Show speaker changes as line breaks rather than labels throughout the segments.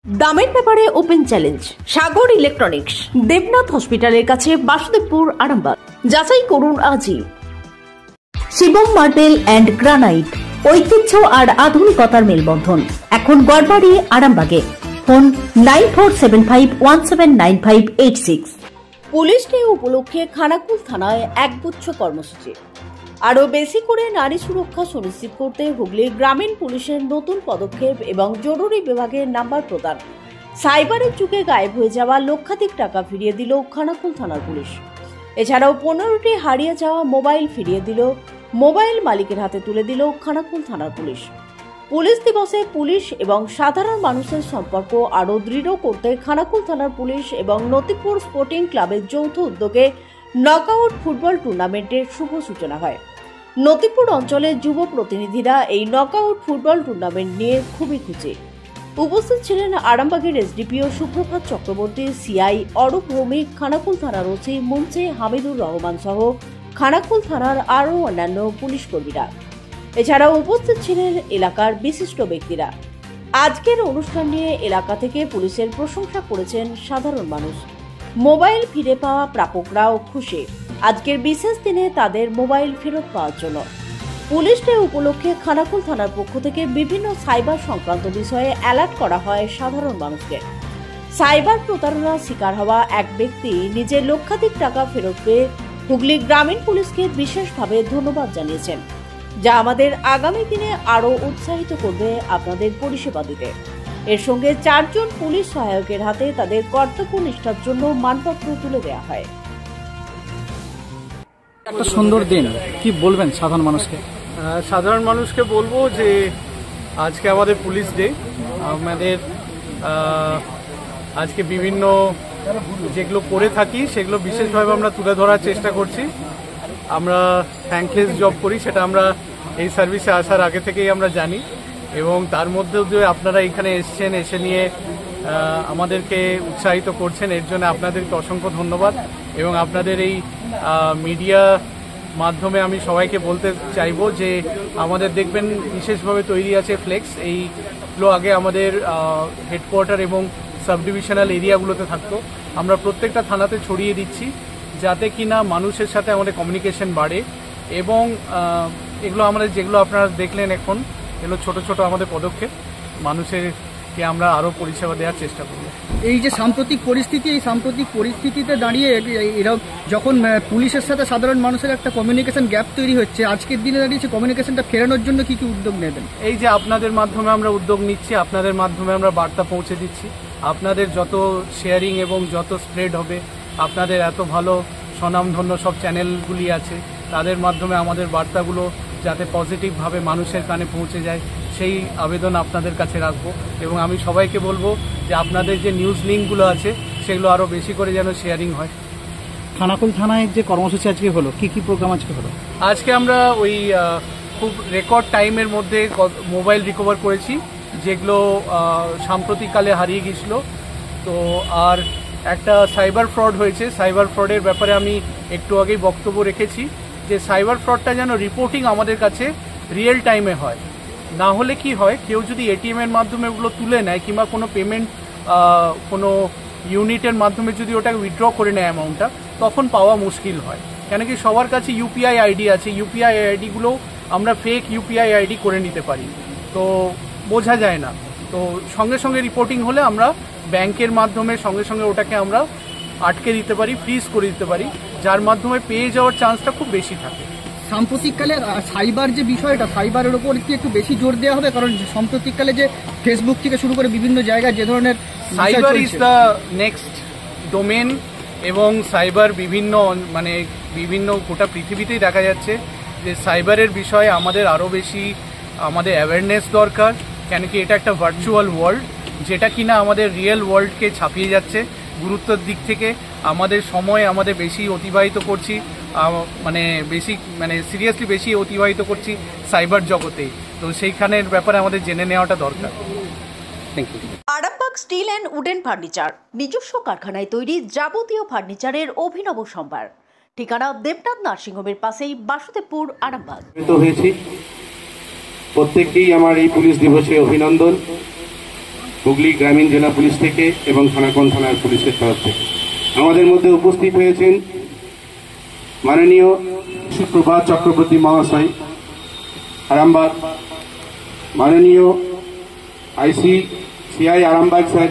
দামের ব্যাপারে open challenge সাগর electronics, Debnath হসপিটালের কাছে, বাসুদেবপুর, আরামবাগ। যাচাই করুন আজই। শিবম মার্বেল অ্যান্ড গ্রানাইট, ঐতিহ্য আর আধুনিকতার মেলবন্ধন, এখন গড়বাড়ি, আরামবাগে। ফোন 9475179586। পুলিশ ডে উপলক্ষে খানাকুল থানায় একগুচ্ছ কর্মসূচি। আরও বেশি করে নারী সুরক্ষা সুনিশ্চিত করতে হুগলি গ্রামীণ পুলিশের নতুন পদক্ষেপ এবং জরুরি বিভাগের নাম্বার প্রদান। সাইবারের যুগে গায়েব হয়ে যাওয়া লক্ষাধিক টাকা ফিরিয়ে দিল খানাকুল থানার পুলিশ। এছাড়াও 15টি হারিয়ে যাওয়া মোবাইল ফিরিয়ে দিল, মোবাইল মালিকের হাতে তুলে দিল খানাকুল থানার পুলিশ। পুলিশ দিবসে পুলিশ এবং সাধারণ মানুষের সম্পর্ক আরও দৃঢ় করতে খানাকুল থানার পুলিশ এবং নতিপুর স্পোর্টিং ক্লাবের যৌথ উদ্যোগে নকআউট ফুটবল টুর্নামেন্টের শুভ সূচনা হয়। নতিপুর অঞ্চলের যুব প্রতিনিধিরা এই নকআউট ফুটবল টুর্নামেন্ট নিয়ে খুবই খুশি। উপস্থিত ছিলেন আরামবাগের এসডিপিও সুপ্রভাত চক্রবর্তী, সিআই অরূপ ভৌমিক, খানাকুল থানার ওসি মুন্সি হামিদুর রহমান সহ খানাকুল থানার আরও অন্যান্য পুলিশ কর্মীরা। এছাড়াও উপস্থিত ছিলেন এলাকার বিশিষ্ট ব্যক্তিরা। আজকের অনুষ্ঠান নিয়ে এলাকা থেকে পুলিশের প্রশংসা করেছেন সাধারণ মানুষ। মোবাইল ফিরে পাওয়া প্রাপকরাও খুশি আজকের বিশেষ দিনে তাদের মোবাইল ফেরত পাওয়ার জন্য। পুলিশ ডে উপলক্ষে খানাকুল থানার পক্ষ থেকে বিভিন্ন সাইবার সংক্রান্ত বিষয়ে অ্যালার্ট করা হয় সাধারণ মানুষকে। সাইবার প্রতারণার শিকার হওয়া এক ব্যক্তি নিজের লক্ষাধিক টাকা ফেরত পেয়ে হুগলি গ্রামীণ পুলিশকে বিশেষভাবে ধন্যবাদ জানিয়েছেন, যা আমাদের আগামী দিনে আরও উৎসাহিত করবে আপনাদের পরিষেবা দিতে। এর সঙ্গে 4 জন পুলিশ সহায়কের হাতে তাদের কর্তব্য নিষ্ঠার জন্য মানপত্র তুলে দেওয়া হয়।
একটা সুন্দর দিন, কি বলবেন সাধারণ মানুষকে?
সাধারণ মানুষকে বলবো যে আজকে আমাদের পুলিশ ডে। আমাদের আজকে বিভিন্ন যেগুলো করে থাকি সেগুলো বিশেষভাবে আমরা তুলে ধরার চেষ্টা করছি। আমরা থ্যাঙ্কলেস জব করি, সেটা আমরা এই সার্ভিসে আসার আগে থেকেই আমরা জানি, এবং তার মধ্যেও যে আপনারা এখানে এসছেন, এসে নিয়ে আমাদেরকে উৎসাহিত করছেন, এর জন্য আপনাদেরকে অসংখ্য ধন্যবাদ। এবং আপনাদের এই মিডিয়া মাধ্যমে আমি সবাইকে বলতে চাইবো যে আমাদের দেখবেন বিশেষভাবে তৈরি আছে ফ্লেক্স। এইগুলো আগে আমাদের হেডকোয়ার্টার এবং সাব ডিভিশনাল এরিয়াগুলোতে থাকতো, আমরা প্রত্যেকটা থানাতে ছড়িয়ে দিচ্ছি যাতে কিনা মানুষের সাথে আমাদের কমিউনিকেশন বাড়ে। এবং এগুলো আমাদের যেগুলো আপনারা দেখলেন এখন, এগুলো ছোট ছোট আমাদের পদক্ষেপ, মানুষেরকে আমরা আরও পরিষেবা দেওয়ার চেষ্টা করব।
এই যে সাম্প্রতিক পরিস্থিতি, এই সাম্প্রতিক পরিস্থিতিতে দাঁড়িয়ে এরা যখন পুলিশের সাথে সাধারণ মানুষের একটা কমিউনিকেশন গ্যাপ তৈরি হচ্ছে, আজকের দিনে দাঁড়িয়ে কমিউনিকেশনটা ফেরানোর জন্য কি কি উদ্যোগ নেবেন?
এই যে আপনাদের মাধ্যমে আমরা উদ্যোগ নিচ্ছি, আপনাদের মাধ্যমে আমরা বার্তা পৌঁছে দিচ্ছি। আপনাদের যত শেয়ারিং এবং যত স্প্রেড হবে, আপনাদের এত ভালো স্বনামধন্য সব চ্যানেলগুলি আছে, তাদের মাধ্যমে আমাদের বার্তাগুলো যাতে পজিটিভভাবে মানুষের কানে পৌঁছে যায়, সেই আবেদন আপনাদের কাছে রাখবো। এবং আমি সবাইকে বলবো যে আপনাদের যে নিউজ লিঙ্কগুলো আছে সেগুলো আরও বেশি করে যেন শেয়ারিং হয়।
খানাকুল থানায় যে কর্মসূচি আজকে হলো, কি কি প্রোগ্রাম আজকে হলো?
আজকে আমরা ওই খুব রেকর্ড টাইমের মধ্যে মোবাইল রিকভার করেছি, যেগুলো সাম্প্রতিককালে হারিয়ে গিয়েছিল। তো আর একটা সাইবার ফ্রড হয়েছে, সাইবার ফ্রডের ব্যাপারে আমি একটু আগেই বক্তব্য রেখেছি যে সাইবার ফ্রডটা যেন রিপোর্টিং আমাদের কাছে রিয়েল টাইমে হয়। না হলে কি হয়, কেউ যদি এটিএমের মাধ্যমে ওগুলো তুলে নেয় কিংবা কোনো পেমেন্ট কোনো ইউনিটের মাধ্যমে যদি ওটাকে উইথড্র করে নেয় অ্যামাউন্টটা, তখন পাওয়া মুশকিল হয়। কেন কি সবার কাছে ইউপিআই আইডি আছে, ইউপিআই আইডিগুলো আমরা ফেক ইউপিআই আইডি করে নিতে পারি, তো বোঝা যায় না। তো সঙ্গে সঙ্গে রিপোর্টিং হলে আমরা ব্যাংকের মাধ্যমে সঙ্গে সঙ্গে ওটাকে আমরা আটকে দিতে পারি, ফ্রিজ করে দিতে পারি, যার মাধ্যমে পেয়ে যাওয়ার চান্সটা খুব বেশি থাকে।
সাম্প্রতিককালে সাইবার যে বিষয়টা, সাইবারের ওপর কি একটু বেশি জোর দেওয়া হবে? কারণ সাম্প্রতিককালে যে ফেসবুক থেকে শুরু করে বিভিন্ন জায়গায় যে ধরনের
cyber is the next domain, এবং সাইবার বিভিন্ন গোটা পৃথিবীতেই দেখা যাচ্ছে যে সাইবারের বিষয়ে আমাদের আরও বেশি আমাদের অ্যাওয়ারনেস দরকার। কেন কি এটা একটা ভার্চুয়াল ওয়ার্ল্ড, যেটা কিনা আমাদের রিয়েল ওয়ার্ল্ডকে ছাপিয়ে যাচ্ছে। গুরুত্বের দিক থেকে আমাদের সময় আমাদের বেশি অতিবাহিত করছি, সিরিয়াসলি বেশি অতিবাহিত করছি সাইবার জগতে। তো সেইখানের ব্যাপারে আমাদের জেনে নেওয়াটা দরকার। Thank you.
Arambagh steel and wooden furniture, নিজস্ব কারখানায় তৈরি যাবতীয় ফার্নিচারের অভিনব সম্ভার। ঠিকানা দেবনাথ নার্সিংহোমের পাশেই, বাসুদেবপুর, আরামবাগ।
প্রত্যেককেই আমার এই পুলিশ দিবসে অভিনন্দন। হুগলি গ্রামীণ জেলা পুলিশ থেকে এবং খানাকুল থানার পুলিশের তরফ থেকে। আমাদের মধ্যে উপস্থিত হয়েছেন মাননীয় সুপ্রভাত চক্রবর্তী মহাশয় আরামবাগ, মাননীয় ICCI Arambagh sir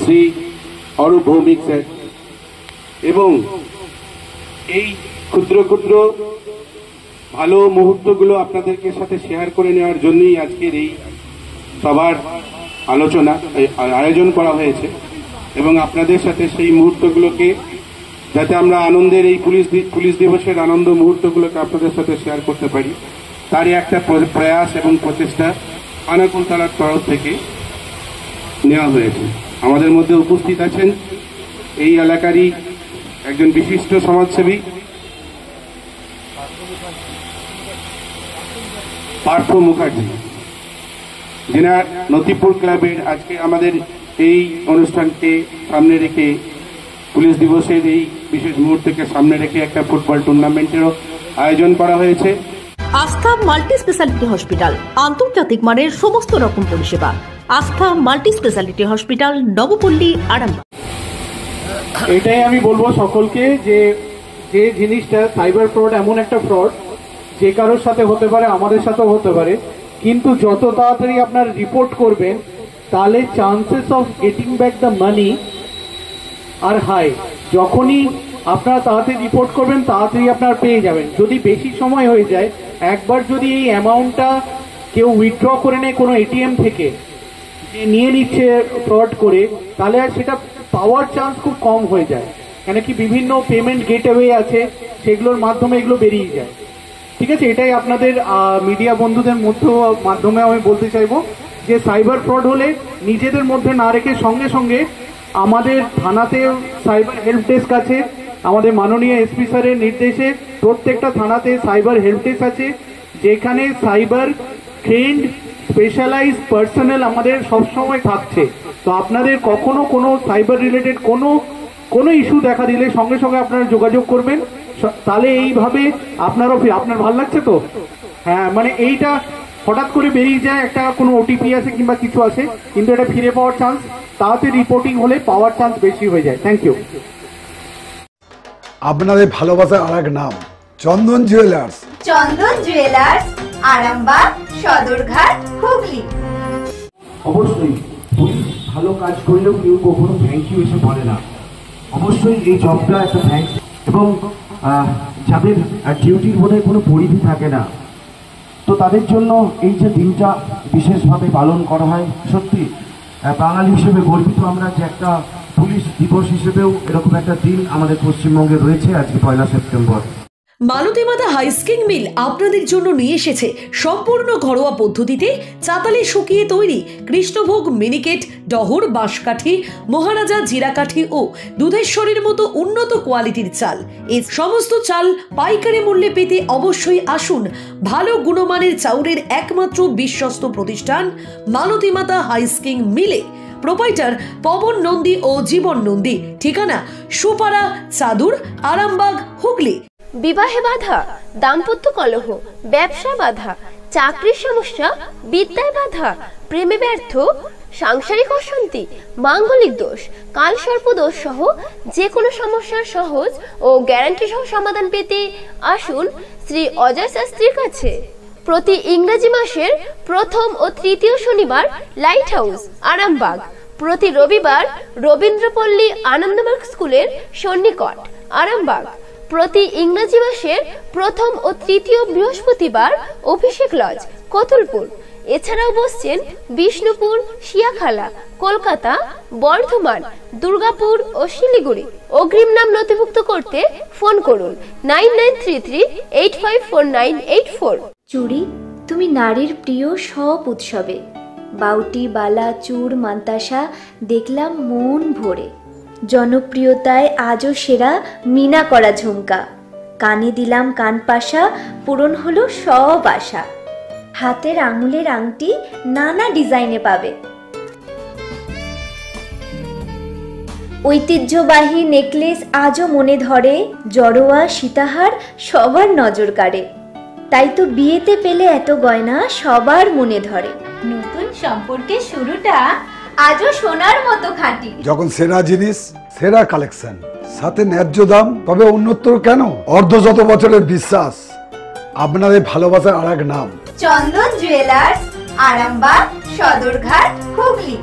Shri Arup Bhowmik sir, এবং এই ক্ষুদ্র ক্ষুদ্র ভালো মুহূর্তগুলো আপনাদেরকে সাথে শেয়ার করে নেওয়ার জন্যই আজকের এই সবার আয়োজন করা হয়েছে, এবং আপনাদের সাথে সেই মুহূর্তগুলোকে যাতে আমরা আনন্দের এই পুলিশ দিবসের আনন্দ মুহূর্তগুলোকে আপনাদের সাথে শেয়ার করতে পারি, তারই একটা প্রয়াস এবং প্রচেষ্টা খানাকুল থানার তরফ থেকে নেওয়া হয়েছে। আমাদের মধ্যে উপস্থিত আছেন এই এলাকারই একজন বিশিষ্ট সমাজসেবী পার্থ মুখার্জি, যিনার নথিপুর ক্লাবের আজকে আমাদের এই অনুষ্ঠানকে সামনে রেখে পুলিশ দিবসের এই বিশেষ মুহূর্তকে সামনে রেখে একটা ফুটবল টুর্নামেন্টেরও আয়োজন করা হয়েছে।
আস্থা মাল্টি স্পেশালিটি হসপিটাল, আন্তর্জাতিক মানের সমস্ত রকম পরিষেবা। আস্থা multi speciality hospital, Nabapalli, Arambagh.
এটাই আমি বলবো সকলকে যে জিনিসটা সাইবার ফ্রড এমন একটা ফ্রড যে কারোর সাথে হতে পারে, আমাদের সাথেও হতে পারে, কিন্তু যত তাড়াতাড়ি আপনার রিপোর্ট করবেন তাহলে chances of getting back the money আর হাই। যখনই আপনারা তাড়াতাড়ি রিপোর্ট করবেন তাড়াতাড়ি আপনার পেয়ে যাবেন। যদি বেশি সময় হয়ে যায়, একবার যদি এই অ্যামাউন্টটা কেউ উইথড্র করে নেয় কোনো ATM থেকে, যে নিয়ে নিচ্ছে ফ্রড করে, তাহলে আর সেটা পাওয়ার চান্স খুব কম হয়ে যায়। কেন কি বিভিন্ন পেমেন্ট গেটওয়ে আছে, সেগুলোর মাধ্যমে এগুলো বেরিয়ে যায়। ঠিক আছে, এটাই আপনাদের মিডিয়া বন্ধুদের মাধ্যমে আমি বলতে চাইবো যে সাইবার ফ্রড হলে নিজেদের মধ্যে না রেখে সঙ্গে সঙ্গে আমাদের থানাতে সাইবার হেল্প ডেস্ক আছে। আমাদের মাননীয় SP স্যারের নির্দেশে প্রত্যেকটা থানাতে সাইবার হেল্প ডেস্ক আছে, যেখানে সাইবার ট্রেন্ড স্পেশালাইজ পার্সোনাল আমাদের সবসময় থাকছে। তো আপনাদের কখনো কোনো সাইবার রিলেটেড কোনো ইস্যু দেখা দিলে সঙ্গে সঙ্গে আপনারা যোগাযোগ করবেন। তাহলে এইভাবে আপনার ভালো লাগছে তো? হ্যাঁ, মানে এইটা হঠাৎ করে বেরিয়ে যায়, একটা কোনো OTP আছে কিংবা কিছু আছে, কিন্তু এটা ফিরে পাওয়ার চান্স তাড়াতাড়ি রিপোর্টিং হলে পাওয়ার চান্স বেশি হয়ে যায়। Thank you.
আপনাদের ভালোবাসার আরেক নাম চন্দন জুয়েলার্স।
চন্দন জুয়েলার্স, আরামবাগ, সদরঘাট, হুগলি।
অবশ্যই পুলিশ ভালো কাজ করলেও কেউ কখনো থ্যাংক ইউ এসে বলে না। অবশ্যই এই জবটা একটা থ্যাংক, এবং যাদের ডিউটির বোধহয় কোনো পরিধি থাকে না, তো তাদের জন্য এই যে দিনটা বিশেষভাবে পালন করা হয়, সত্যি বাঙালি হিসেবে গর্বিত আমরা যে একটা পুলিশ দিবস হিসেবেও এরকম একটা দিন আমাদের পশ্চিমবঙ্গে রয়েছে আজকে 1 সেপ্টেম্বর।
মালতীমাতা হাইস্কিং মিল আপনাদের জন্য নিয়ে এসেছে সম্পূর্ণ ঘরোয়া পদ্ধতিতে চাতালে শুকিয়ে তৈরি কৃষ্ণভোগ মিনিকেট, ডহর, বাঁশকাঠি, মহারাজা জিরাকাঠি ও দুধেশ্বরীর মতো উন্নত কোয়ালিটির চাল। এই সমস্ত চাল পাইকারি মূল্যে পেতে অবশ্যই আসুন ভালো গুণমানের চাউলের একমাত্র বিশ্বস্ত প্রতিষ্ঠান মালতীমাতা হাইস্কিং মিলে। প্রোপাইটার পবন নন্দী ও জীবন নন্দী। ঠিকানা সুপারা, চাদুর, আরামবাগ, হুগলি।
বিবাহে বাধা, দাম্পত্য কলহ, ব্যবসা বাধা, চাকরির সমস্যা, বিদ্যায় বাধা, প্রেমে ব্যর্থ, সাংসারিক অশান্তি, মাঙ্গলিক দোষ, কালসর্প দোষ সহ যে কোনো সমস্যার সহজ ও গ্যারান্টি সহ সমাধান পেতে আসুন শ্রী অজয় শাস্ত্রীর কাছে। প্রতি ইংরেজি মাসের প্রথম ও তৃতীয় শনিবার লাইট হাউস, আরামবাগ। প্রতি রবিবার রবীন্দ্রপল্লী আনন্দমার্গ স্কুলের সন্নিকট, আরামবাগ। প্রতি ইংরেজি মাসের প্রথম ও তৃতীয় বৃহস্পতিবার অভিষেক লজ, কতুলপুর। এছাড়াও বসছেন বিষ্ণুপুর, শিয়াখালা, কলকাতা, বর্ধমান, দুর্গাপুর ও শিলিগুড়ি। অগ্রিম নাম নথিভুক্ত করতে ফোন করুন 9933854984।
চুড়ি, তুমি নারীর প্রিয় সব উৎসবে। বাউটি, বালা, চূড়, মান্তাসা দেখলাম মন ভরে। জনপ্রিয়তায় আজও সেরা মিনা করা ঝুমকা। কানে দিলাম কানপাশা, পূরণ হলো সব আশা। হাতের আঙুলের আংটি নানা ডিজাইনে পাবে। ঐতিহ্যবাহী নেকলেস আজও মনে ধরে। জড়োয়া, সীতাহার সবার নজর কাড়ে। তাই তো বিয়েতে পেলে এত গয়না সবার মনে ধরে।
নতুন সম্পর্কের শুরুটা
আজও সোনার মতো খাঁটি।
যখন সেরা জিনিস, সেরা কালেকশন, সাথে ন্যায্য দাম, তবে উন্নতর কেন? অর্ধশত বছরের বিশ্বাস, আপনাদের ভালোবাসার আর এক নাম
চন্দন জুয়েলার্স, আরামবাগ, সদরঘাট, হুগলি।